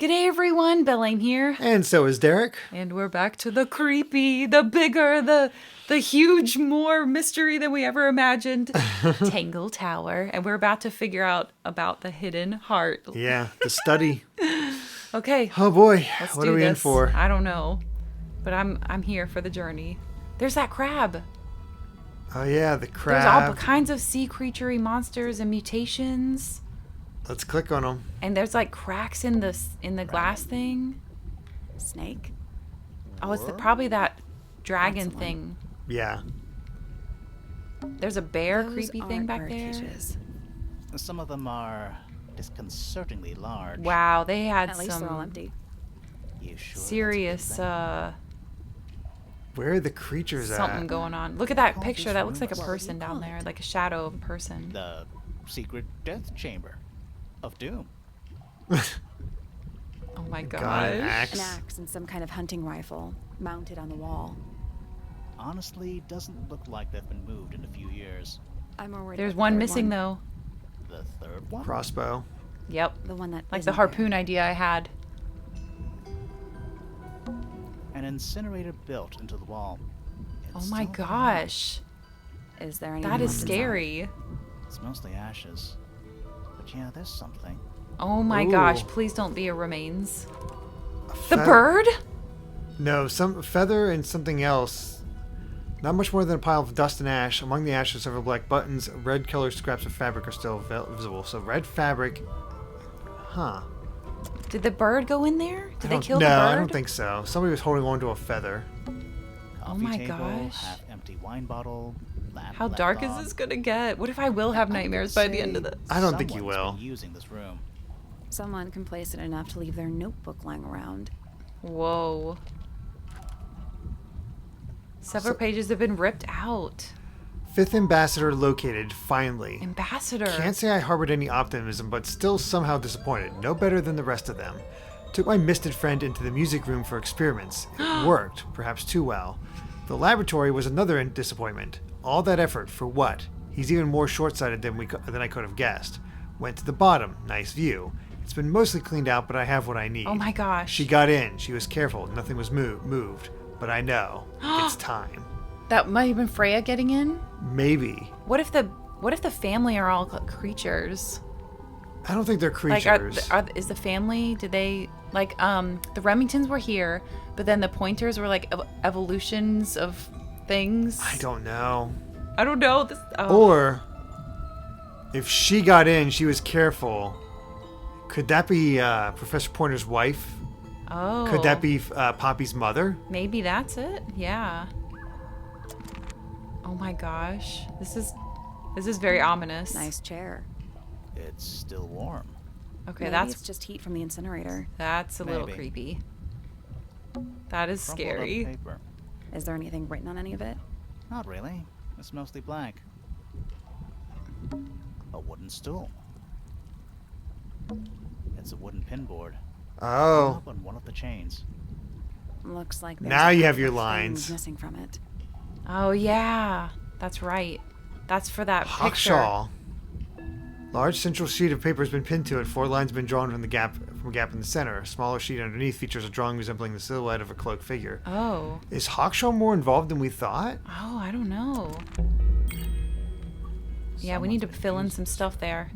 G'day everyone, BelleAim here. And so is Derrick. And we're back to the creepy, the bigger, the huge, more mystery than we ever imagined. Tangle Tower. And we're about to figure out about the hidden heart. Yeah, the study. Okay. Oh boy, what are we in for? I don't know. But I'm here for the journey. There's that crab. Oh yeah, the crab. There's all kinds of sea creature-y monsters and mutations. Let's click on them. And there's like cracks in the glass thing. Snake? Oh, it's probably that dragon thing. Yeah. There's a bear creepy thing back there. Cages. Some of them are disconcertingly large. Wow, they had At least they're all empty. You sure serious Where are the creatures something at? going on. Look at that Call picture. this That looks room like a a- person down there, like a shadow of a person. The secret death chamber of doom. Oh my Got gosh. an axe. An axe and some kind of hunting rifle mounted on the wall. Honestly, doesn't look like they've been moved in a few years. I'm more worried There's about the one third missing though. The third one? Crossbow. Yep. The one that Like isn't the there. harpoon idea I had. An incinerator built into the wall. It's Oh my still gosh. Is there anything That is left inside? scary. there. It's mostly ashes. But yeah, there's something. Oh my Ooh. gosh. Please don't be a remains. A The feather- bird? No, some feather and something else. Not much more than a pile of dust and ash. Among the ashes, several black buttons. Red colored scraps of fabric are still visible. So red fabric. Huh. Did the bird go in there? Did they kill no, the bird? I don't think so. Somebody was holding on to a feather. Coffee my table, gosh. half-empty wine bottle. How dark is this gonna get? What if I will have nightmares by the end of this? I don't think you Someone's will. been using this room. Someone complacent enough to leave their notebook lying around. Whoa. Several pages have been ripped out. Fifth ambassador located, finally. Ambassador. Can't say I harbored any optimism, but still somehow disappointed. No better than the rest of them. Took my misted friend into the music room for experiments. It worked, perhaps too well. The laboratory was another disappointment. All that effort for what? He's even more short-sighted than I could have guessed. Went to the bottom. Nice view. It's been mostly cleaned out, but I have what I need. Oh my gosh. She got in. She was careful. Nothing was moved. But I know. It's time. That might have been Freya getting in? Maybe. What if the family are all creatures? I don't think they're creatures. Like, is the family? Did they like the Remingtons were here, but then the Pointers were like evolutions of things? I don't know. I don't know. This. Or if she got in, she was careful. Could that be Professor Pointer's wife? Oh. Could that be Poppy's mother? Maybe that's it. Yeah. Oh my gosh. This is very ominous. Nice chair. It's still warm. Okay, Maybe that's it's just heat from the incinerator. a little Maybe. creepy. That is Crumpled up scary. paper. Is there anything written on any of it? Not really. It's mostly blank. A wooden stool. It's a wooden pinboard. Oh. Up on one of the chains. Looks like there's Now a you have couple your of things lines. missing from it. Oh yeah, that's right. That's for that picture. Hawkshaw. Large central sheet of paper has been pinned to it. 4 lines have been drawn from a gap in the center. A smaller sheet underneath features a drawing resembling the silhouette of a cloaked figure. Oh. Is Hawkshaw more involved than we thought? Oh, I don't know. Yeah, we need to Someone's been fill in using some this. stuff there.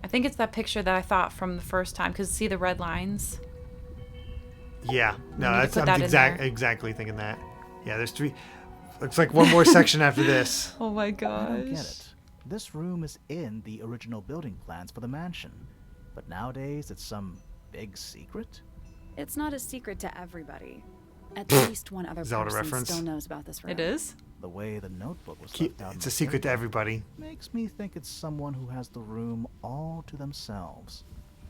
I think it's that picture that I thought from the first time. Cause see the red lines. Yeah. No, need to that's put that I'm in there. exactly thinking that. Yeah, there's 3. Looks like one more section after this. Oh my I gosh. don't get it. This room is in the original building plans for the mansion. But nowadays it's some big secret? It's not a secret to everybody. At least one other Zelda person reference. still knows about this room. It is. The way the notebook was left out in It's the a secret to paper everybody. makes me think it's someone who has the room all to themselves.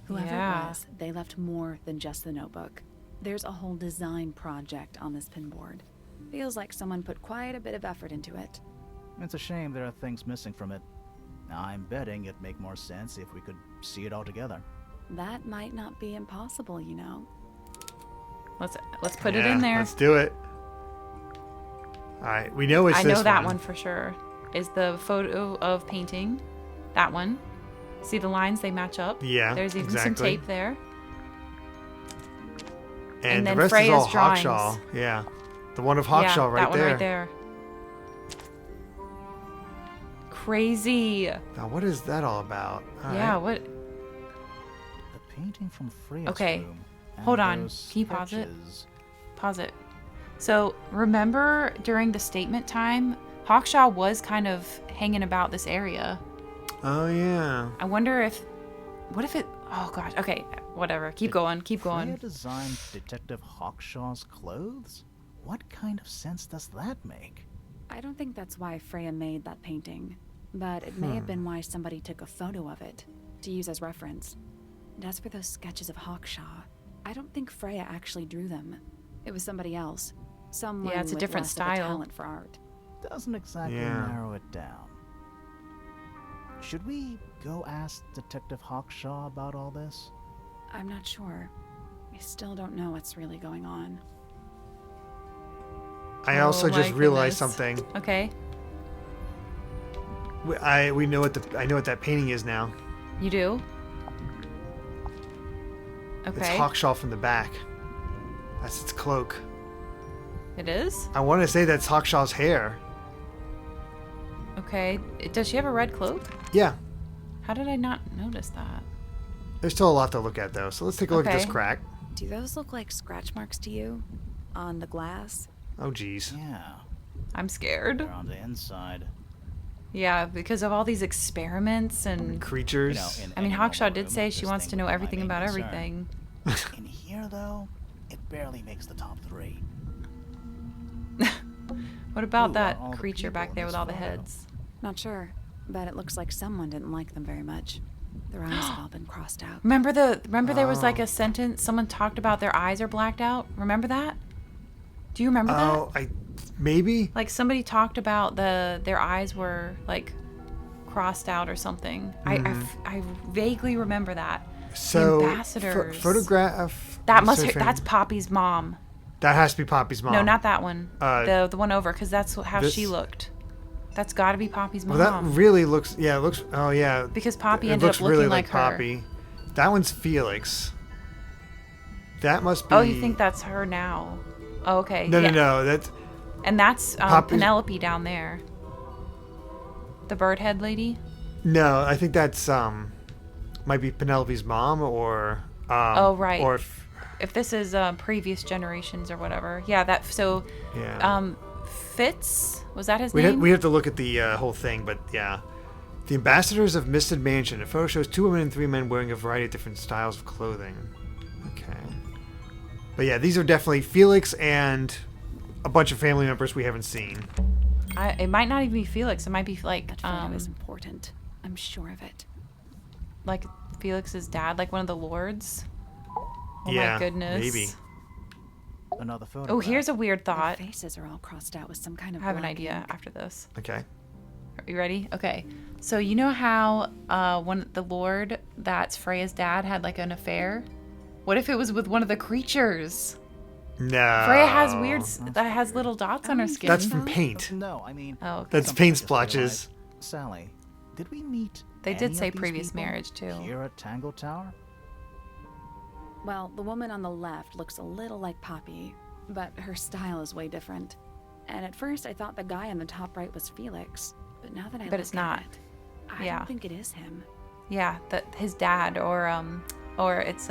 Whoever Yeah. it was, they left more than just the notebook. There's a whole design project on this pinboard. Feels like someone put quite a bit of effort into it. It's a shame there are things missing from it. I'm betting it'd make more sense if we could see it all together. That might not be impossible, you know. Let's put it Yeah, in there. Let's do it. All right, we know it's I this know that one for sure. Is the photo of painting. That one. See the lines, they match up. Yeah, There's even some exactly. tape there. And the then rest Freya's is all drawings. Hawkshaw. Yeah. The one of Hawkshaw yeah, right that one there. right there. Crazy. Now, what is that all about? All Yeah, right. what? The painting from Freya's Okay, room. and hold on. those Can you pause it? sketches. Pause it. So, remember during the statement time, Hawkshaw was kind of hanging about this area. Oh, yeah. I wonder if... What if it... Oh, gosh. Okay, whatever. Keep going. Keep Freya going. designed Detective Hawkshaw's clothes? What kind of sense does that make? I don't think that's why Freya made that painting, but it may have been why somebody took a photo of it to use as reference. And as for those sketches of Hawkshaw, I don't think Freya actually drew them. It was somebody else. Someone Yeah, it's a with different less of a style. talent for art. Doesn't exactly Yeah. narrow it down. Should we go ask Detective Hawkshaw about all this? I'm not sure. I still don't know what's really going on. I also Oh just my realized goodness. something. Okay. I know what that painting is now. You do? It's Okay. Hawkshaw from the back. That's its cloak. It is? I want to say that's Hawkshaw's hair. Okay. Does she have a red cloak? Yeah. How did I not notice that? There's still a lot to look at, though. So let's take a look at this Okay. crack. Do those look like scratch marks to you? On the glass? Oh, geez. Yeah, I'm scared. they're on the inside. Yeah, because of all these experiments and... Creatures. You know, in I mean, any Hawkshaw normal did room, say this she wants thing to know would be my everything main about concern. everything. In here, though, it barely makes the top 3. What about Who that are all the creature people back in there this with all the photo? heads? Not sure, but it looks like someone didn't like them very much. Their eyes have all been crossed out. Remember there was like Oh. a sentence someone talked about their eyes are blacked out? Remember that? Do you remember Oh, maybe? that? Like somebody talked about their eyes were like crossed out or something. I vaguely remember that. So, ambassadors. photograph. That's Poppy's mom. That has to be Poppy's mom. No, not that one. Uh, the one over, because that's how this- she looked. That's got to be Poppy's mom. Well, that really looks. Yeah, it looks. Oh, yeah. Because Poppy It ended looks up looking really like her. Poppy. That one's Felix. That must be. Oh, you think that's her now? Oh, okay. No, yeah. no. That's. And that's Poppy's- Penelope down there. The bird head lady. No, I think that's might be Penelope's mom or. Oh, right. Or. If this is previous generations or whatever. Yeah, that. So, Yeah. Fitz, was that his We name? have to look at the whole thing, but yeah. The ambassadors of Misted Mansion. A photo shows 2 women and 3 men wearing a variety of different styles of clothing. Okay. But yeah, these are definitely Felix and a bunch of family members we haven't seen. It might not even be Felix. It might be like That photo is important. I'm sure of it. like Felix's dad, like one of the lords. Oh Yeah, my goodness. maybe. Another photo. Oh, here's a weird Their thought. faces are all crossed out with some kind of I have an black idea ink. after this. Okay. Are you ready? Okay. So you know how when the Lord that's Freya's dad had like an affair? What if it was with one of the creatures? No. Freya has that has little dots on her skin. That's from paint. No, I mean. Oh, okay. That's something I paint just splotches. realized. Sally, did we meet? They did any say of these previous people marriage, too. Here at Tangle Tower. Well, the woman on the left looks a little like Poppy, but her style is way different. And at first I thought the guy on the top right was Felix, but now that I But look it's not. at it, I Yeah. don't think it is him. Yeah, that his dad or it's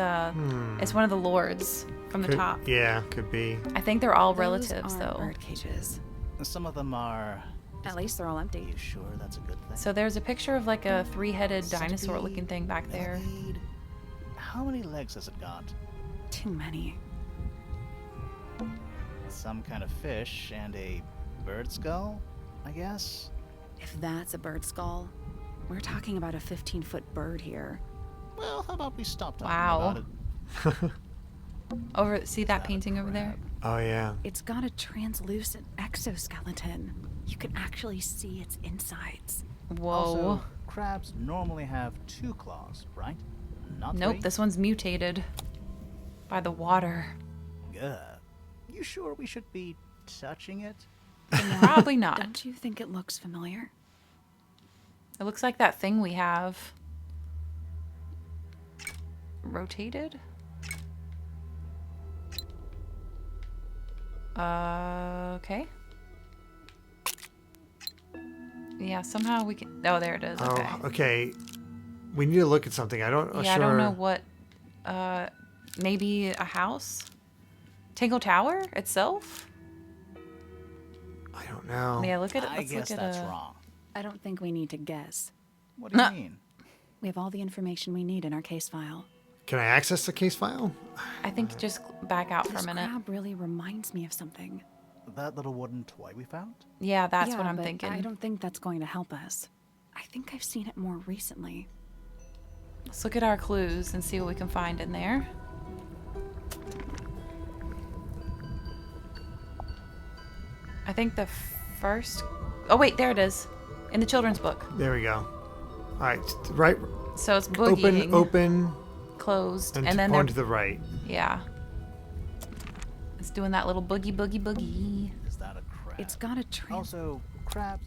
one of the lords from the Could- top. Yeah, could be. I think they're all Those relatives aren't though. bird cages. Some of them are. At least they're all Are empty. you sure that's a good thing? So there's a picture of like a 3-headed Centipede, dinosaur looking thing back there. millipede. How many legs has it got? Too many. Some kind of fish and a bird skull, I guess. If that's a bird skull, we're talking about a 15-foot bird here. Well, how about we stop talking Wow. about it? See that painting over there? Oh, yeah. It's got a translucent exoskeleton. You can actually see its insides. Whoa. Also, crabs normally have 2 claws, right? Not Nope, 3? this one's mutated by the water. Ugh. You sure we should be touching it? Probably not. Don't you think it looks familiar? It looks like that thing we have. Rotated? Okay. Yeah, somehow we can... Oh, there it is. Okay. Oh, okay. We need to look at something. I don't. Yeah, sure. I don't know what... maybe a house? Tangle Tower itself? I don't know. Yeah, look at it. I Let's guess look at that's wrong. I don't think we need to guess. What do you mean? We have all the information we need in our case file. Can I access the case file? I think just back out for This a minute. crab really reminds me of something. That little wooden toy we found? Yeah, that's Yeah, what I'm but thinking. I don't think that's going to help us. I think I've seen it more recently. Let's look at our clues and see what we can find in there. I think the first... Oh, wait, there it is. In the children's book. There we go. All right, right. So it's boogieing, Open, closed, and, and then on they're... to the right. Yeah. It's doing that little boogie, boogie, boogie. Is that a crab? It's got a trail. Also, crabs.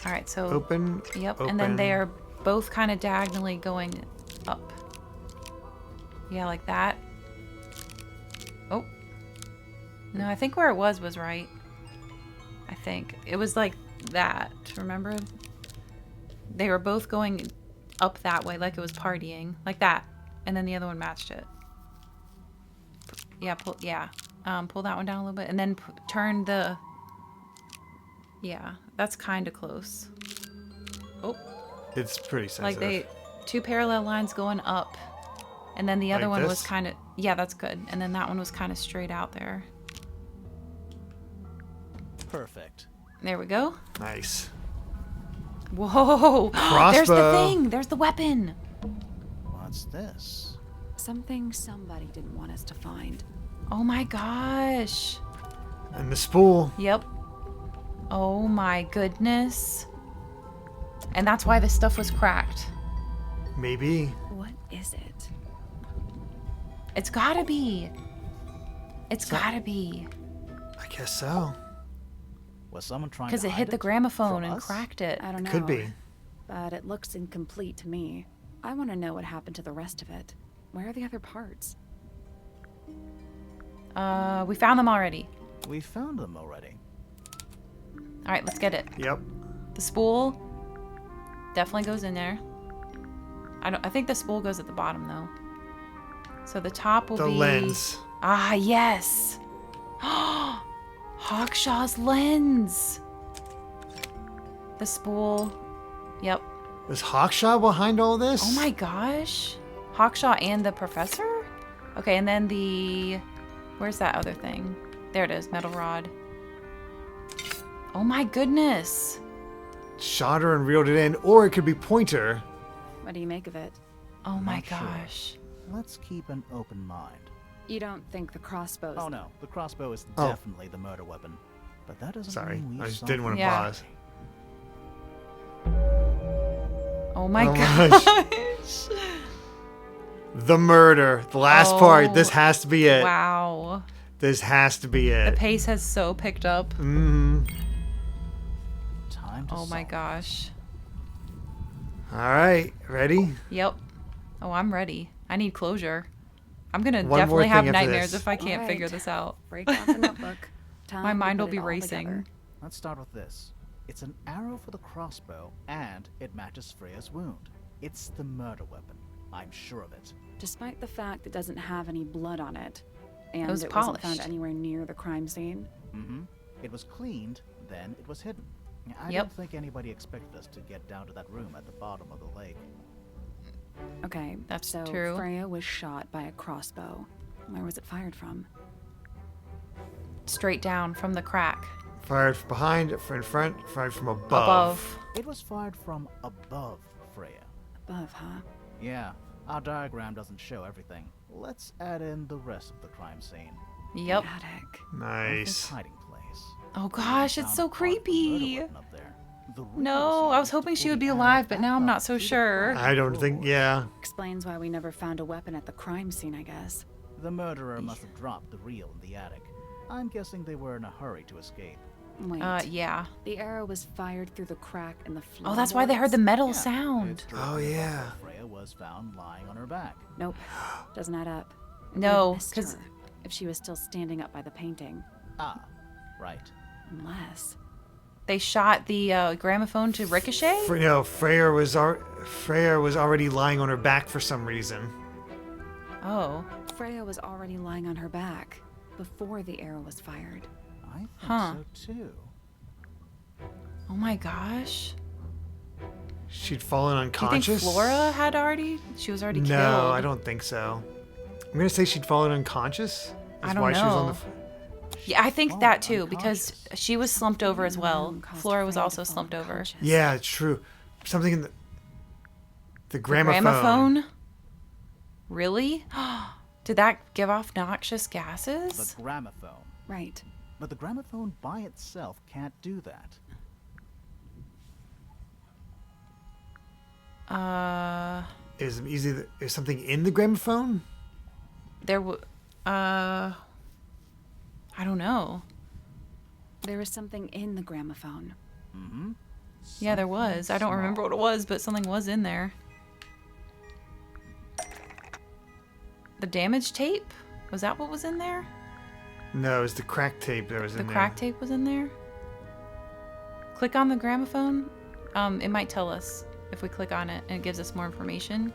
All right, so... Open. Yep, Open. and then they are both kind of diagonally going up. Yeah, like that. Oh. No, I think where it was right. I think. It was like that, remember? They were both going up that way, like it was partying. Like that. And then the other one matched it. Yeah, pull that one down a little bit. And then turn the... Yeah, that's kind of close. Oh. It's pretty sensitive. Like two parallel lines going up. And then the other Like one was this? kind of... Yeah, that's good. And then that one was kind of straight out there. Perfect. There we go. Nice. Whoa! There's the Crossbow. thing! There's the weapon! What's this? Something somebody didn't want us to find. Oh my gosh. And the spool. Yep. Oh my goodness. And that's why this stuff was cracked. Maybe. What is it? It's gotta be. It's gotta be. I guess so. Was someone trying to Because it hide hit the it gramophone from and us? cracked it. I don't know. Could be. But it looks incomplete to me. I want to know what happened to the rest of it. Where are the other parts? We found them already. We found them already. Alright, let's get it. Yep. The spool definitely goes in there. I think the spool goes at the bottom though. So the top will The be lens. Ah, yes. Hawkshaw's lens. The spool. Yep. Was Hawkshaw behind all this? Oh my gosh. Hawkshaw and the professor? Okay, and then the... Where's that other thing? There it is, metal rod. Oh my goodness. Shot her and reeled it in, or it could be Pointer. What do you make of it? Oh my Not sure. gosh. Let's keep an open mind. You don't think the crossbow's... Oh no, the crossbow is Oh. definitely the murder weapon. But that doesn't Sorry, mean we I just saw didn't want to Yeah. pause. Oh my Oh my gosh. The murder. The last part. This Oh, has to be it. Wow. This has to be The it. pace has so picked up. Mm-hmm. Time to Oh my solve. gosh. All right. Ready? Yep. Oh, I'm ready. I need closure. I'm gonna One more definitely have thing after nightmares this. if I can't Alright. figure this out. Break out the notebook. Time My to mind put will be it all racing. together. Let's start with this. It's an arrow for the crossbow, and it matches Freya's wound. It's the murder weapon. I'm sure of it. Despite the fact it doesn't have any blood on it, and was it wasn't polished. found anywhere near the crime scene. Mm-hmm. It was cleaned, then it was hidden. I Yep. don't think anybody expected us to get down to that room at the bottom of the lake. Okay, That's so true. Freya was shot by a crossbow. Where was it fired from? Straight down from the crack. Fired from behind, in front, fired from above. Above. It was fired from above Freya. Above, huh? Yeah, our diagram doesn't show everything. Let's add in the rest of the crime scene. Yep. The attic. Arthur's Nice. hiding place. Oh gosh, it's Found so part of the murder creepy. weapon up there. The Reaper No, I was used hoping to she pull would the be arrow alive, but back now I'm up not so through the sure. crack I in the don't think. floor. Yeah. Explains why we never found a weapon at the crime scene, I guess. The murderer must have dropped the reel in the attic. I'm guessing they were in a hurry to escape. Wait. Yeah. The arrow was fired through the crack in the floor. Oh, that's why they heard the metal Yeah, sound. it's true. Oh, yeah. Freya was found lying on her back. Nope. Doesn't add up. No, We missed because her. if she was still standing up by the painting. Ah, right. Unless... They shot the gramophone to ricochet? No, Freya was already lying on her back for some reason. Oh. Freya was already lying on her back before the arrow was fired. I think Huh. so too. Oh my gosh. She'd fallen Do you think unconscious? Flora had already? She was already killed. No, I don't think so. I'm gonna say she'd fallen unconscious. I Is don't why She was on know. the Yeah, I think Oh, that too, because unconscious. she was slumped over as well. Caused Flora was Freya to also fall slumped over. unconscious. Yeah, it's true. Something in the The gramophone. gramophone? Really? Did that give off noxious The gases? gramophone. Right. But the gramophone by itself can't do that. Is something in the gramophone? There I don't know. There was something in the gramophone. Mm-hmm. Yeah, there was. I don't remember what it was, but something was in there. The damage tape? Was that what was in there? No, it was the crack tape that was The in there. crack tape was in there? Click on the gramophone. It might tell us if we click on it and it gives us more information.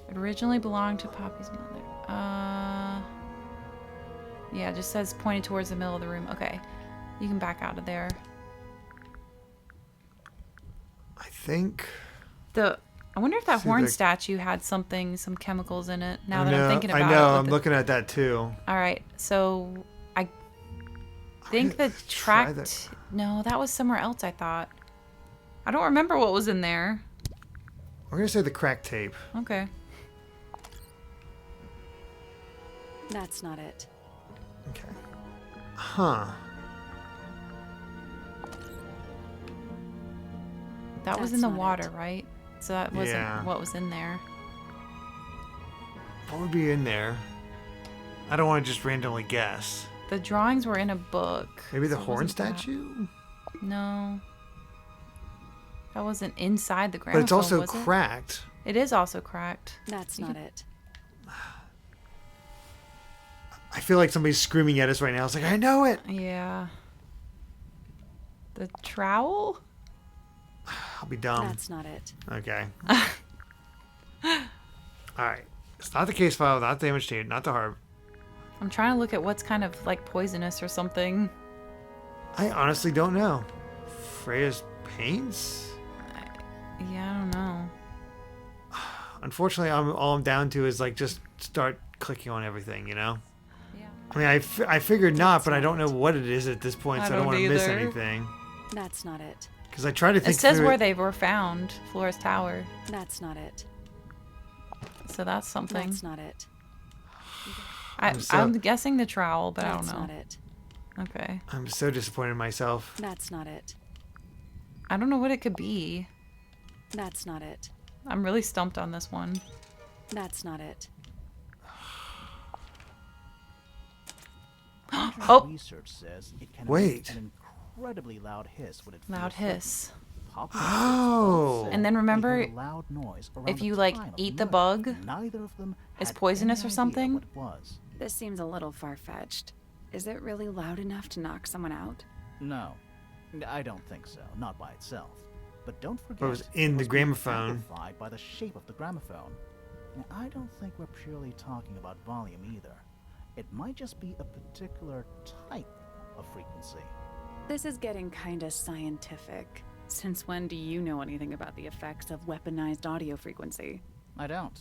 It originally belonged to Poppy's mother. Yeah, it just says pointed towards the middle of the room. Okay. You can back out of there. I think. I wonder if that See, horn the- statue had some chemicals in it. Now I that know, I'm thinking about I it. know. with I'm the- looking at that too. All right, so I think the Try track. that. No, that was somewhere else. I thought. I don't remember what was in there. We're gonna say the crack tape. Okay. That's not it. Okay. Huh. That was That's in the not water, it. right? So that wasn't Yeah. what was in there. What would be in there? I don't want to just randomly guess. The drawings were in a book. Maybe the so it horn wasn't that. statue? No. That wasn't inside the But gramophone, it's also was it? cracked. It is also cracked. That's You not can- it. I feel like somebody's screaming at us right now. It's like, I know it. Yeah. The trowel? I'll be dumb. That's not it. Okay. All right. It's not the case file, not the damage tape, not the harp. I'm trying to look at what's kind of like poisonous or something. I honestly don't know. Freya's paints? Yeah, I don't know. Unfortunately, all I'm down to is like just start clicking on everything, you know? Yeah. I mean, I figured not, but I don't know what it is at this point, I so I don't don't want to miss either. anything. That's not it. Because I try to think It says through where it. they were found, Flora's tower. That's not it. So that's something. That's not it. I'm guessing the trowel, but That's I don't not know. it. Okay. I'm so disappointed in myself. That's not it. I don't know what it could be. That's not it. I'm really stumped on this one. That's not it. Oh! Research says it can Wait. emit an incredibly loud hiss when it Loud feels hiss. Poppy Oh. said And then they remember, heard a loud noise around if the you, like, time of eat the murder. bug, Neither of them it's had poisonous any or idea something? what it was. This seems a little far-fetched. Is it really loud enough to knock someone out? No, I don't think so. Not by itself. But don't forget, But it was in it the was being gramophone. amplified by the shape of the gramophone. Now, I don't think we're purely talking about volume either. It might just be a particular type of frequency. This is getting kinda scientific. Since when do you know anything about the effects of weaponized audio frequency? I don't,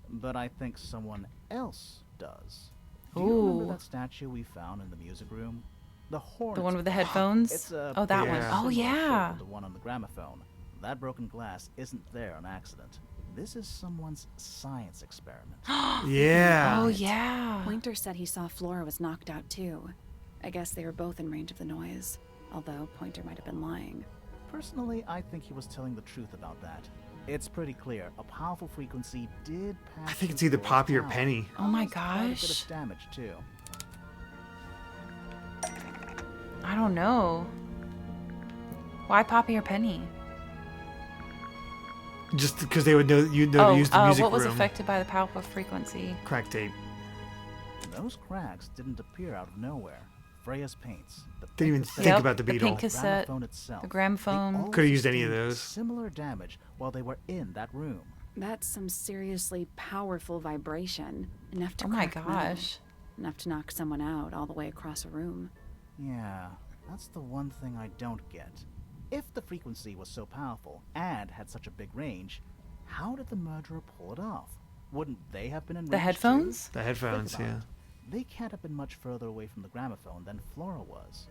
but I think someone else does. Do you remember Ooh. that statue we found in the music room? The horn. The one with the headphones? It's a Oh, that one. very Oh, similar shape yeah. to the one on the gramophone. That broken glass isn't there on accident. This is someone's science experiment. Yeah. Oh, yeah. Pointer said he saw Flora was knocked out too. I guess they were both in range of the noise, although Pointer might have been lying. Personally, I think he was telling the truth about that. It's pretty clear a powerful frequency did pass. I think it's through either Flora's Poppy or tower. Penny. Oh my Caused quite a bit gosh. of damage too. I don't know. Why Poppy or Penny? Just because they would know to use the music what was room. affected by the powerful frequency? Crack tape. Those cracks didn't appear out of nowhere. Freya's paints, the Didn't even pink think Yep, about the the beetle. pink cassette, gramophone itself, the they gramophone. all Could've used any of sustained those. Similar damage while they were in that room. That's some seriously powerful vibration. Enough to Oh my crack metal. gosh. Enough to knock someone out all the way across a room. Yeah, that's the one thing I don't get. If the frequency was so powerful and had such a big range, how did the murderer pull it off? Wouldn't they have been in The range headphones? The Too? headphones, Think about yeah. it. They can't have been much further away from the gramophone than Flora was.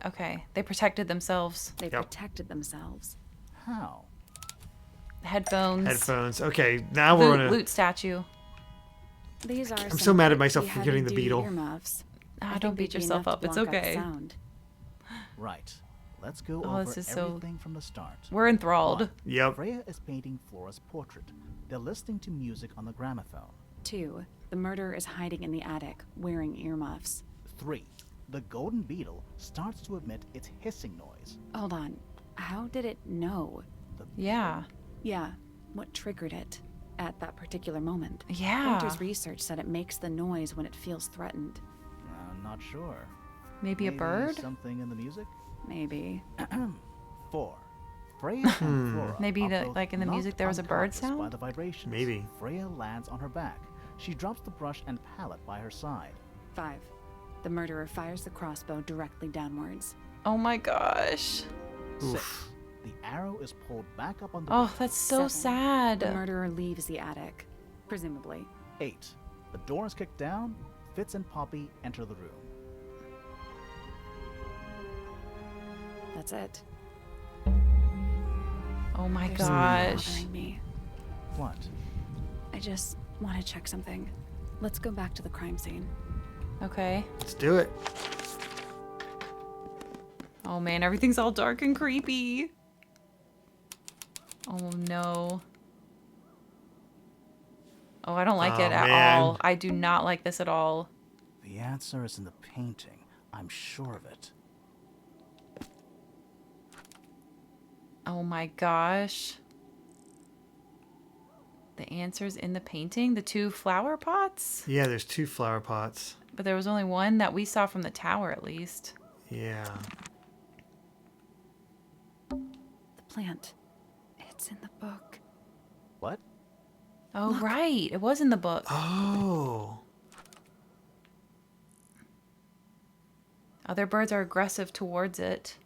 Okay, they protected themselves. They Yep. protected themselves. How? Headphones. Headphones. Okay, now we're on a... Loot statue. These are I'm so mad at myself pretty for getting the heavy-duty beetle. earmuffs. I Ah, think don't they'd beat be yourself enough up. to It's block out okay. sound. Right. Let's go Oh, over this is so- everything from the start. We're enthralled. 1. Yep. Freya is painting Flora's portrait. They're listening to music on the gramophone. 2. The murderer is hiding in the attic, wearing earmuffs. 3. The golden beetle starts to emit its hissing noise. Hold on. How did it know? Yeah. Yeah, what triggered it at that particular moment? Yeah. Hunter's research said it makes the noise when it feels threatened. I'm not sure. Maybe a bird? Something in the music? Maybe. 4. Freya and Flora Maybe are the- both like in the knocked music there was a bird unconscious by sound? the vibrations. Maybe. Freya lands on her back. She drops the brush and palette by her side. 5. The murderer fires the crossbow directly downwards. Oh my gosh. 6. The arrow is pulled back up on the Oh, beetle. that's so 7. The sad. murderer leaves the attic, presumably. 8. The door is kicked down. Fitz and Poppy enter the room. That's it. Oh my There's something gosh. bothering me. What? I just want to check something. Let's go back to the crime scene. Okay. Let's do it. Oh man, everything's all dark and creepy. Oh no. Oh, I don't like Oh, it at man. all. I do not like this at all. The answer is in the painting. I'm sure of it. Oh my gosh. The answer's in the painting? The 2 flower pots? Yeah, there's 2 flower pots. But there was only one that we saw from the tower at least. Yeah. The plant. It's in the book. What? Oh, right. It was in the book. Oh. Other birds are aggressive towards it.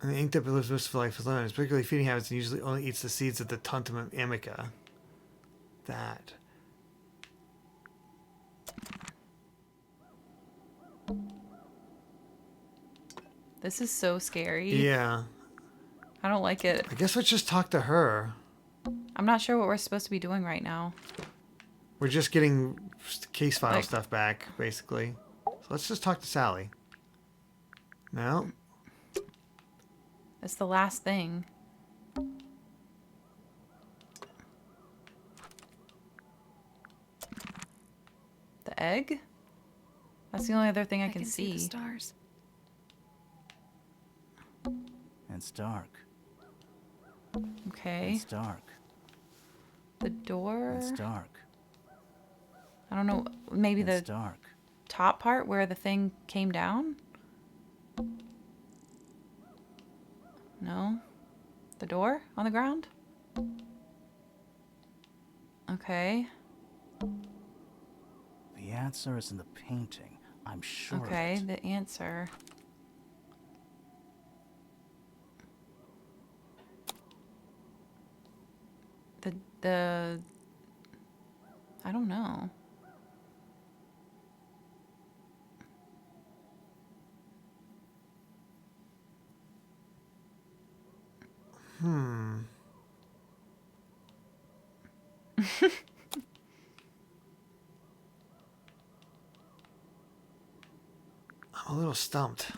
And the ink that lives most of life alone. Its particularly feeding habits and usually only eats the seeds of the Tantum amica. That. This is so scary. Yeah. I don't like it. I guess let's just talk to her. I'm not sure what we're supposed to be doing right now. We're just getting case file Like- stuff back, basically. So let's just talk to Sally. No? It's the last thing. The egg? That's the only other thing I can the see. stars. It's dark. Okay. It's dark. The door? It's dark. I don't know. Maybe It's the dark. top part where the thing came down? No? The door on the ground? Okay. The answer is in the painting. I'm sure Okay, of it. the answer. The I don't know. I'm a little stumped.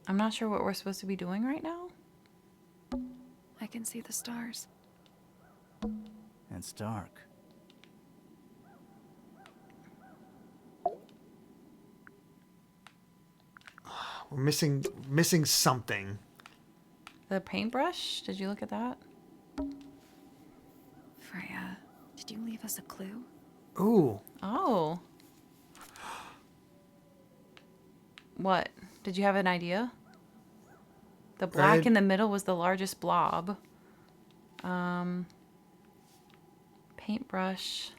I'm not sure what we're supposed to be doing right now. I can see the stars. It's dark. We're missing something. The paintbrush? Did you look at that? Freya, did you leave us a clue? Ooh. Oh. What? Did you have an idea? The black in the middle was the largest blob. Paintbrush.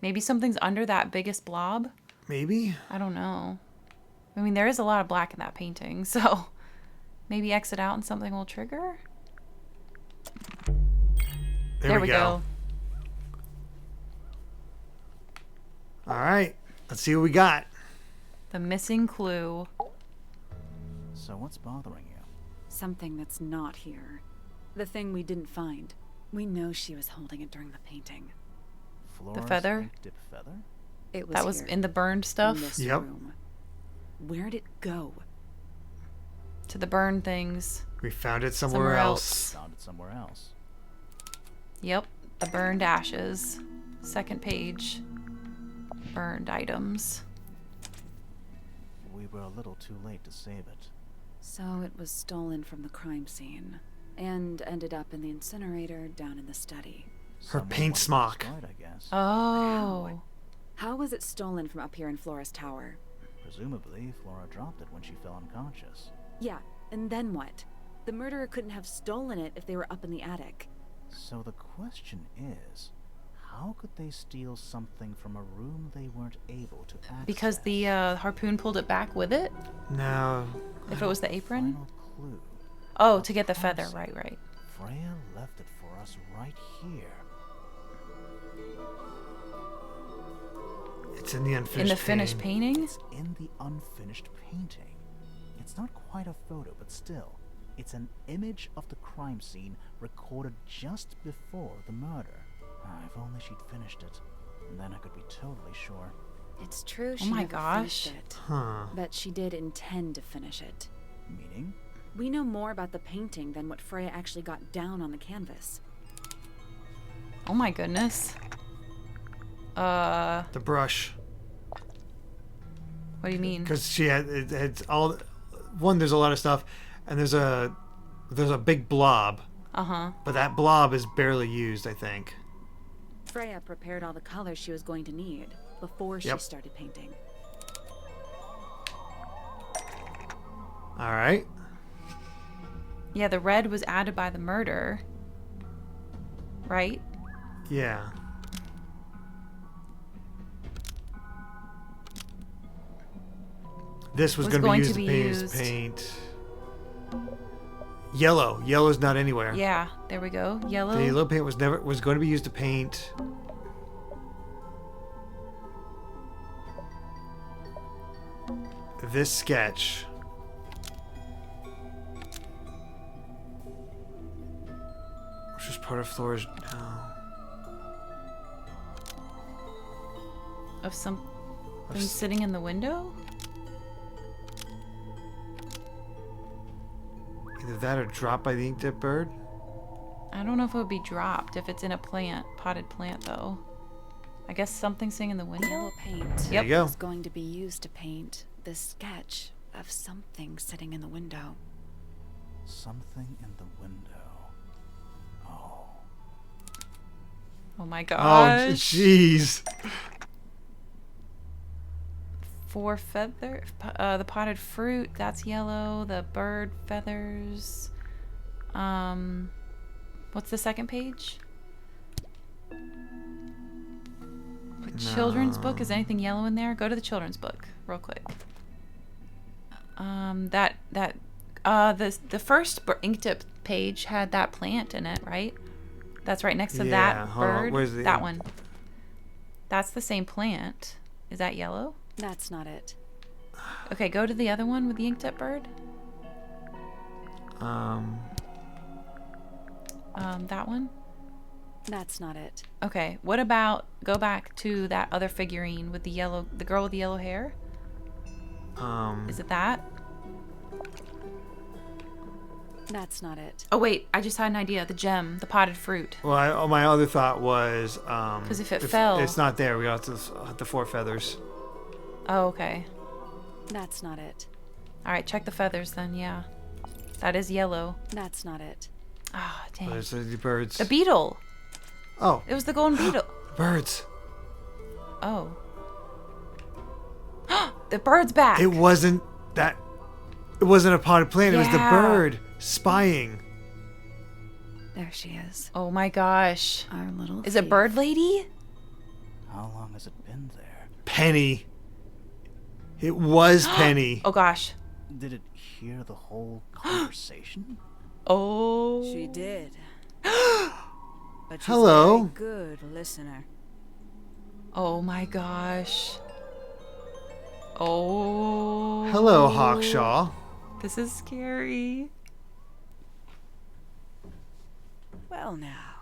Maybe something's under that biggest blob? Maybe? I don't know. I mean, there is a lot of black in that painting, so maybe exit out and something will trigger? There we go. All right. Let's see what we got. The missing clue. So what's bothering you? Something that's not here. The thing we didn't find. We know she was holding it during the painting. Flora's feather? ink dip feather? It was That was here, in the burned stuff? in this Yep. room. Where'd it go? To the burned things. We found it somewhere else. Found it somewhere else. Yep, the burned ashes. Second page. Burned items. We were a little too late to save it. So it was stolen from the crime scene and ended up in the incinerator down in the study. Her Someone paint wanted to smock. destroy it, I guess. Oh. How was it stolen from up here in Flora's tower? Presumably, Flora dropped it when she fell unconscious. Yeah, and then what? The murderer couldn't have stolen it if they were up in the attic. So the question is, how could they steal something from a room they weren't able to access? Because the harpoon pulled it back with it? No. If it was the apron? Final clue. Oh, to get the feather. Right. Freya left it for us right here. It's in the unfinished In the finished painting. painting? It's in the unfinished painting. It's not quite a photo, but still, it's an image of the crime scene recorded just before the murder. If only she'd finished it, and then I could be totally sure. It's true she my never gosh. finished it. Huh. But she did intend to finish it. Meaning? We know more about the painting than what Freya actually got down on the canvas. Oh my goodness. The brush. What do you mean? Because she had it's all. One, there's a lot of stuff, and there's a big blob, Uh-huh. but that blob is barely used, I think. Freya prepared all the colors she was going to need before she Yep. started painting. All right. Yeah, the red was added by the murder. Right? Yeah. This was going to be used to paint. Yellow. Yellow's not anywhere. Yeah, there we go. Yellow. The yellow paint was going to be used to paint. This sketch. Which was part of Flora's. Of something sitting in the window? Either that or dropped by the ink dip bird. I don't know if it would be dropped if it's in a potted plant though. I guess something sitting in the window? Yellow paint There you go. is going to be used to paint this sketch of something sitting in the window. Something in the window. Oh. Oh my Oh, gosh. jeez. Four feather, the potted fruit, that's yellow. The bird feathers. What's the second page? Children's book. Is anything yellow in there? Go to the children's book real quick. The first ink dip page had that plant in it, right? That's right next to Yeah, that hold on, bird. where's the- That one. That's the same plant. Is that yellow? That's not it. Okay, go to the other one with the ink dip bird. That one. That's not it. Okay, what about go back to that other figurine with the girl with the yellow hair? Is it that? That's not it. Oh wait, I just had an idea. The gem, the potted fruit. Well, my other thought was 'Cause if it fell- it's not there. We got the four feathers. Oh, okay. That's not it. All right, check the feathers then. Yeah, that is yellow. That's not it. Ah, dang. There's the birds. The beetle. Oh, It was the golden beetle. birds. Oh. The bird's back. It wasn't that. It wasn't a potted plant. It was the Yeah. bird spying. There she is. Oh my gosh. Our little Is it thief. bird lady? How long has it been there? Penny. It was Penny. Oh gosh. Did it hear the whole conversation? Oh. She did. But she's Hello. a very good listener. Oh my gosh. Oh. Hello, Hawkshaw. This is scary. Well now,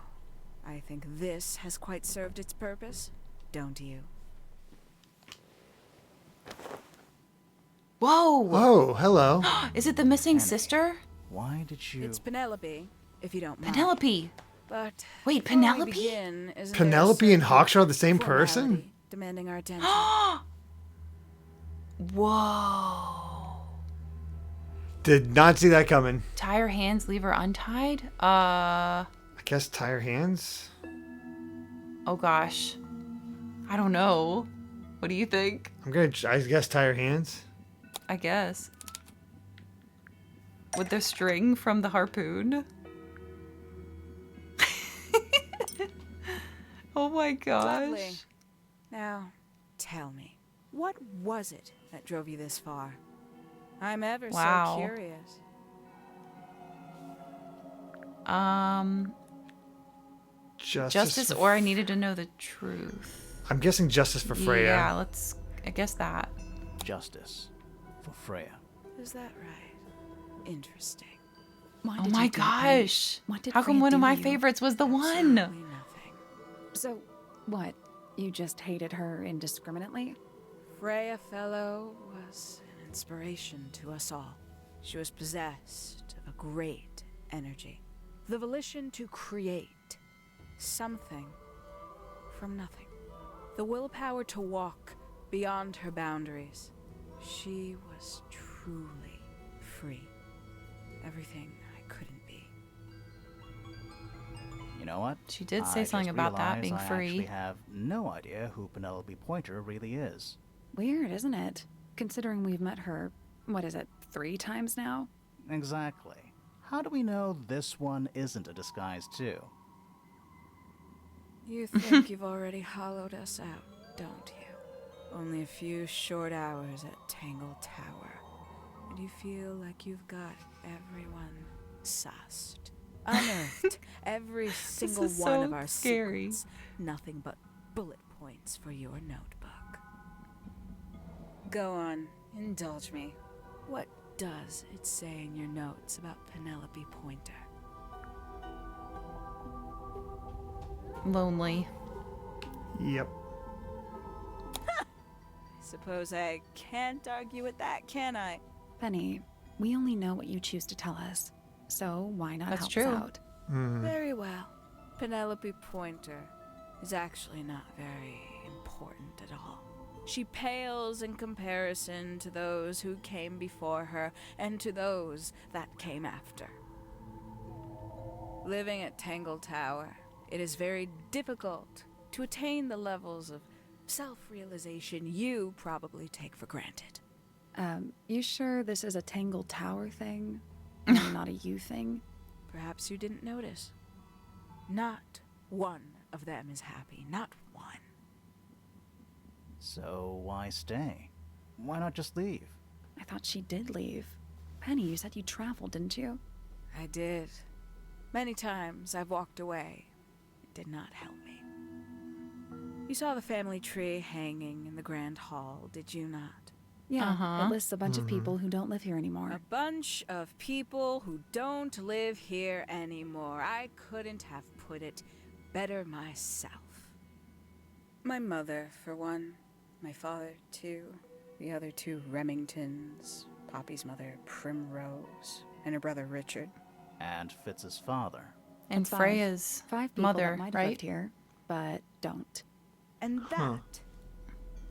I think this has quite served its purpose, don't you? Whoa. Oh, hello. Is it the missing sister? Why did you... It's Penelope, if you don't mind. Penelope. But Wait, before we Penelope? begin, isn't there a Penelope and certain Hawkshaw the same person? formality demanding our attention? Whoa. Did not see that coming. Tie her hands, leave her untied? I guess tie her hands. Oh gosh. I don't know. What do you think? I guess tie her hands. I guess. With the string from the harpoon? Oh my gosh. Lovely. Now, tell me, what was it that drove you this far? I'm ever Wow. so curious. Justice or I needed to know the truth. I'm guessing justice for Freya. Yeah, I guess that. Justice for Freya. Is that right? Interesting. Why Oh did my you do that, Penny? gosh. What did How come Freya one of do my to you? favorites was the one? Absolutely nothing. So, what? You just hated her indiscriminately? Freya Fellow was an inspiration to us all. She was possessed of a great energy, the volition to create something from nothing, the willpower to walk beyond her boundaries. She was truly free. Everything I couldn't be. You know what? She did I say just something about that realized being I free. actually have no idea who Penelope Pointer really is. Weird, isn't it? Considering we've met her, what is it, 3 times now? Exactly. How do we know this one isn't a disguise too? You think you've already hollowed us out, don't you? Only a few short hours at Tangle Tower, and you feel like you've got everyone sussed, unearthed every single is one so of our scary. secrets. Nothing but bullet points for your notebook. Go on, indulge me. What does it say in your notes about Penelope Pointer? Lonely. Yep. Suppose I can't argue with that, can I? Penny, we only know what you choose to tell us. So why not That's help true. us out? Very well. Penelope Pointer is actually not very important at all. She pales in comparison to those who came before her and to those that came after. Living at Tangle Tower, it is very difficult to attain the levels of self-realization you probably take for granted. You sure this is a Tangle Tower thing? And not a you thing? Perhaps you didn't notice. Not one of them is happy. Not one. So why stay? Why not just leave? I thought she did leave. Penny, you said you traveled, didn't you? I did. Many times I've walked away. It did not help me. You saw the family tree hanging in the grand hall, did you not? Yeah, Uh-huh. it lists a bunch of people who don't live here anymore. A bunch of people who don't live here anymore. I couldn't have put it better myself. My mother, for one. My father, too. The other 2 Remingtons. Poppy's mother, Primrose. And her brother, Richard. And Fitz's father. And Five. Freya's 5 people mother, that might have right? lived here, but don't. And that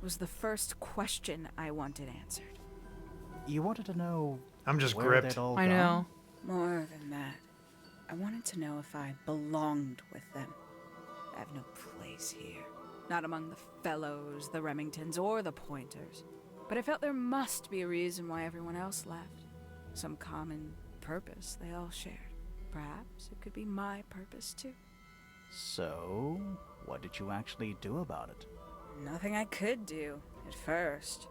was the first question I wanted answered. You wanted to know I'm just where gripped. they'd all I gone? know. More than that. I wanted to know if I belonged with them. I have no place here. Not among the Fellows, the Remingtons, or the Pointers. But I felt there must be a reason why everyone else left. Some common purpose they all shared. Perhaps it could be my purpose too. So, what did you actually do about it? Nothing I could do, at first.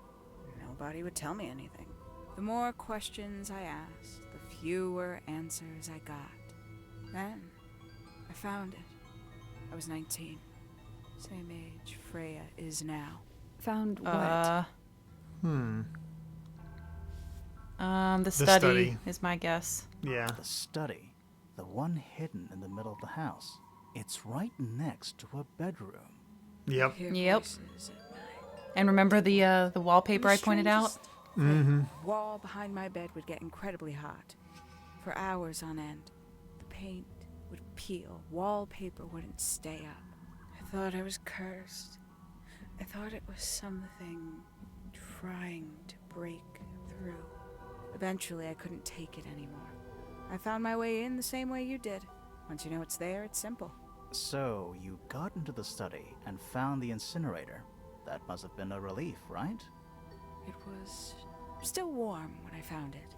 Nobody would tell me anything. The more questions I asked, the fewer answers I got. Then, I found it. I was 19. Same age Freya is now. Found what? The study study. is my guess. Yeah. The study. The one hidden in the middle of the house. It's right next to a bedroom. Yep. Hear Yep. voices at night. And remember the wallpaper I The pointed out? strangest thing, the wall behind my bed would get incredibly hot. For hours on end. The paint would peel. Wallpaper wouldn't stay up. I thought I was cursed. I thought it was something trying to break through. Eventually, I couldn't take it anymore. I found my way in the same way you did. Once you know it's there, it's simple. So, you got into the study and found the incinerator. That must have been a relief, right? It was still warm when I found it.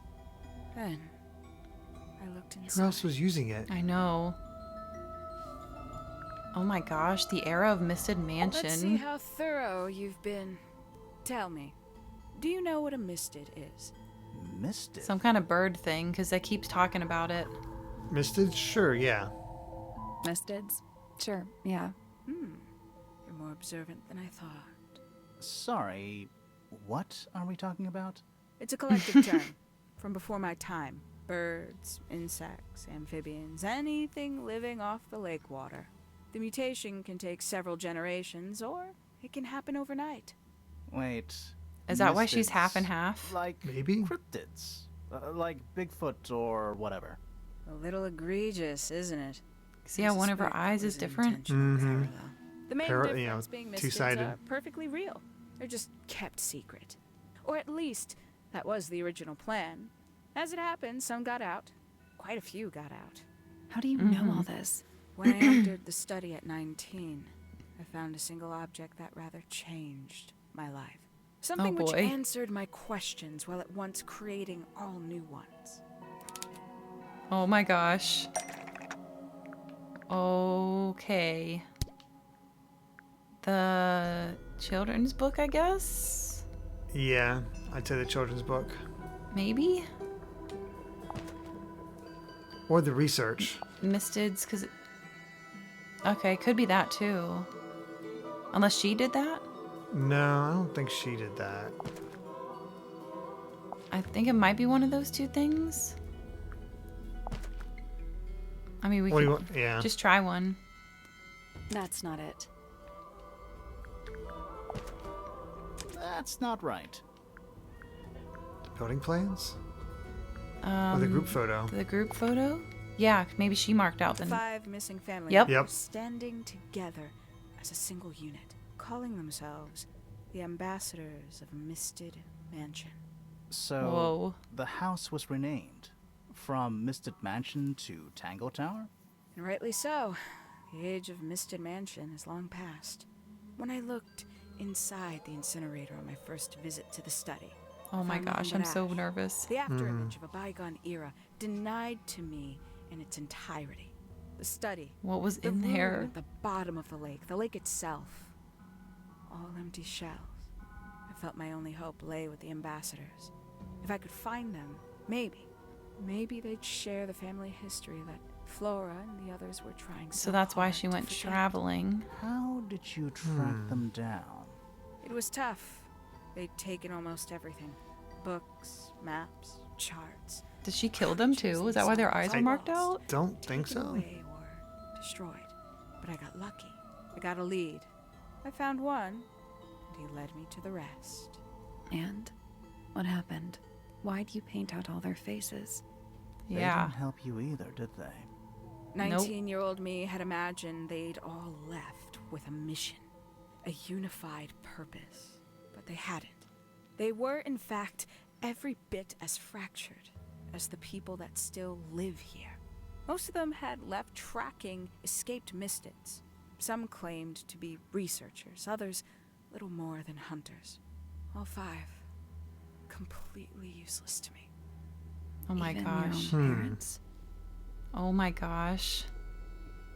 Then, I looked inside. Who else was using it? I know. Oh my gosh, the era of Misted Mansion. Let's see how thorough you've been. Tell me, do you know what a misted is? Missed it. Some kind of bird thing, because they keep talking about it. Misted? Sure, yeah. Mistids? Sure, yeah. You're more observant than I thought. Sorry, what are we talking about? It's a collective term from before my time. Birds, insects, amphibians, anything living off the lake water. The mutation can take several generations, or it can happen overnight. Wait. Is that why she's Mistids, half and half? Like Maybe? cryptids. Like Bigfoot or whatever. A little egregious, isn't it? See how I one of her suspect it eyes is was an different? intentional parallel. The main You know, difference being mistids two-sided. are perfectly real. They're just kept secret. Or at least, that was the original plan. As it happened, some got out. Quite a few got out. How do you know all this? When I entered the study at 19, I found a single object that rather changed my life. Something which boy. answered my questions while at once creating all new ones. Oh my gosh. Okay. The children's book, I guess? Yeah, I'd say the children's book. Maybe? Or the research. Mistids, because... Okay, could be that too. Unless she did that? No, I don't think she did that. I think it might be one of those two things. I mean, we What do could you want? Yeah. just try one. That's not it. That's not right. Building plans? Or the group photo? The group photo? Yeah, maybe she marked out the... 5 missing family Yep. members Yep. standing together as a single unit, calling themselves the ambassadors of a misted mansion. So, Whoa. the house was renamed from Misted Mansion to Tangle Tower? And rightly so. The age of misted mansion is long past. When I looked inside the incinerator on my first visit to the study, Oh my found nothing gosh, but I'm so ash. nervous. The afterimage of a bygone era, denied to me in its entirety. The study, What was the in room there? at the bottom of the lake itself, all empty shells. I felt my only hope lay with the ambassadors. If I could find them, maybe they'd share the family history that Flora and the others were trying So that's why hard she to went forget. traveling. How did you track them down? It was tough. They'd taken almost everything. Books, maps, charts. Did she kill them too? Is that why their eyes were marked I out? don't think Taken so. away or destroyed. But I got lucky. I got a lead. I found one, and he led me to the rest. And what happened? Why'd you paint out all their faces? They Yeah. didn't help you either, did they? 19-year-old me had imagined they'd all left with a mission, a unified purpose. But they hadn't. They were, in fact, every bit as fractured as the people that still live here. Most of them had left tracking escaped mystics. Some claimed to be researchers, others little more than hunters. All 5 completely useless to me. Oh my Even gosh. Your own parents. Oh my gosh.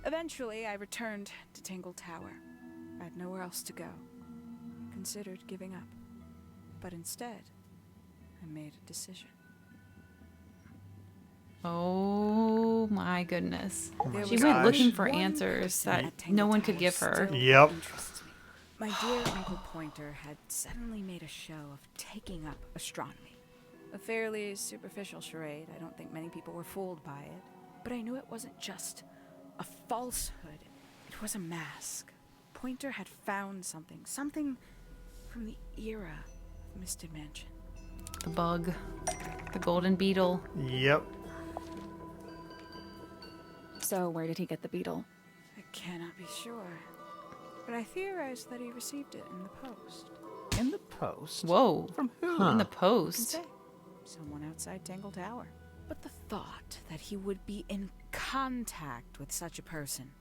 Eventually, I returned to Tangle Tower. I had nowhere else to go. I considered giving up. But instead, I made a decision. Oh my goodness. There She was went gosh. looking for one answers person that at Tangle no one Tower could give her. still Yep. interests me. My dear Uncle Pointer had suddenly made a show of taking up astronomy. A fairly superficial charade. I don't think many people were fooled by it. But I knew it wasn't just a falsehood. It was a mask. Pointer had found something from the era of Misted Mansion. The bug. The golden beetle. Yep. So where did he get the beetle? I cannot be sure. But I theorize that he received it in the post. In the post? Whoa. From who? In the Can post. say someone outside Tangle Tower. But the thought that he would be in contact with such a person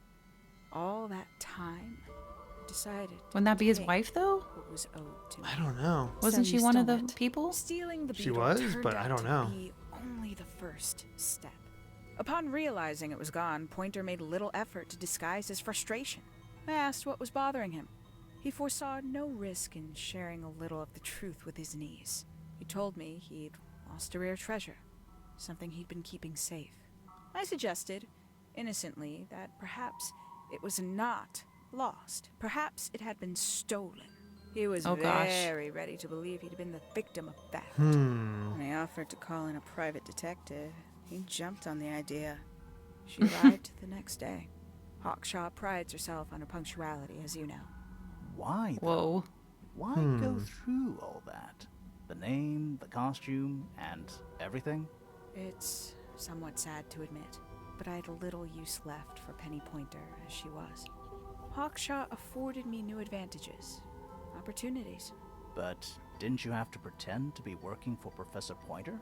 all that time, I decided to Wouldn't that be his take wife though? what was owed to me. I don't know. Wasn't So she you one of the stole it. people? Stealing the She beetle was, turned but I out don't to know. be only the first step. Upon realizing it was gone, Pointer made little effort to disguise his frustration. I asked what was bothering him. He foresaw no risk in sharing a little of the truth with his niece. He told me he'd lost a rare treasure, something he'd been keeping safe. I suggested, innocently, that perhaps it was not lost. Perhaps it had been stolen. He was Oh, gosh. very ready to believe he'd been the victim of theft. Hmm. When I offered to call in a private detective, he jumped on the idea. She arrived the next day. Hawkshaw prides herself on her punctuality, as you know. Why, though? Whoa. Why go through all that? The name, the costume, and everything? It's somewhat sad to admit, but I had little use left for Penny Pointer as she was. Hawkshaw afforded me new advantages, opportunities. But didn't you have to pretend to be working for Professor Pointer?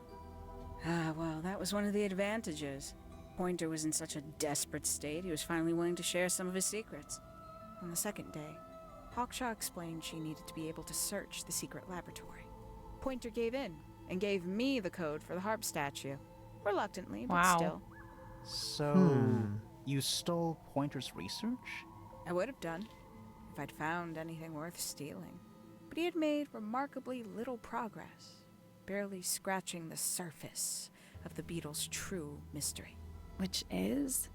Ah, well, that was one of the advantages. Pointer was in such a desperate state, he was finally willing to share some of his secrets. On the second day, Hawkshaw explained she needed to be able to search the secret laboratory. Pointer gave in and gave me the code for the harp statue. Reluctantly, but Wow. still. So, you stole Pointer's research? I would have done if I'd found anything worth stealing. But he had made remarkably little progress, barely scratching the surface of the beetle's true mystery. Which is?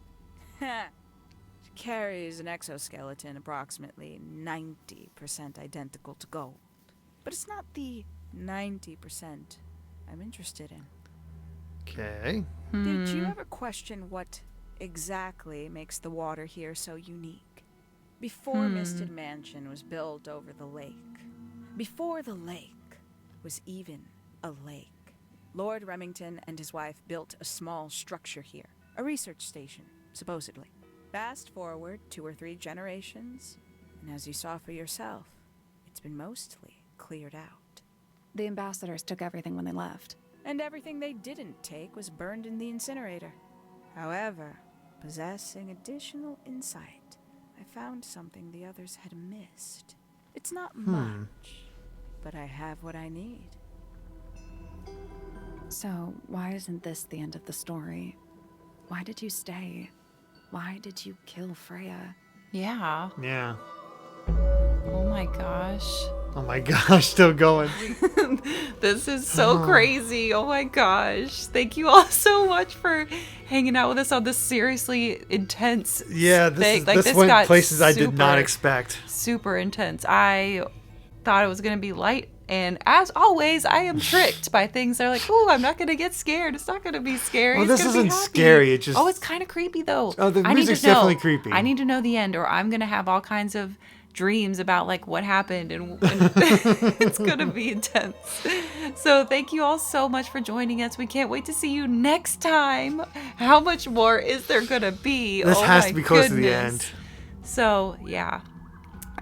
She carries an exoskeleton approximately 90% identical to gold. But it's not the 90% I'm interested in. Okay. Did you ever question what exactly makes the water here so unique? Before Misted Mansion was built over the lake, before the lake was even a lake, Lord Remington and his wife built a small structure here, a research station, supposedly. Fast forward 2 or 3 generations, and as you saw for yourself, it's been mostly cleared out. The ambassadors took everything when they left. And everything they didn't take was burned in the incinerator. However, possessing additional insight, I found something the others had missed. It's not much, but I have what I need. So, why isn't this the end of the story? Why did you stay? Why did you kill Freya? Yeah. Yeah. Oh my gosh. Oh my gosh, still going. This is so crazy. Oh my gosh. Thank you all so much for hanging out with us on this seriously intense Yeah, thing. this went got places I did not super- expect. Super intense. I thought it was going to be light. And as always, I am tricked by things that are like, oh, I'm not going to get scared. It's not going to be scary. Well, It's this gonna be isn't happy." scary, it just- Oh, it's kind of creepy, though. Oh, the I need to music's know. definitely creepy. I need to know the end, or I'm going to have all kinds of dreams about, like, what happened. And it's going to be intense. So thank you all so much for joining us. We can't wait to see you next time. How much more is there going to be? This Oh has my to be close to the goodness. end. So, yeah.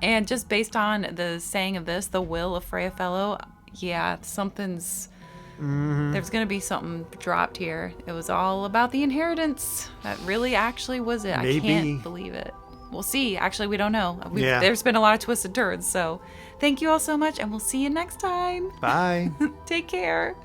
And just based on the saying of this, the will of Freya Fellow, yeah, something's There's going to be something dropped here. It was all about the inheritance. That really actually was it. Maybe. I can't believe it. We'll see. Actually, we don't know. Yeah. There's been a lot of twists and turns. So thank you all so much, and we'll see you next time. Bye. Take care.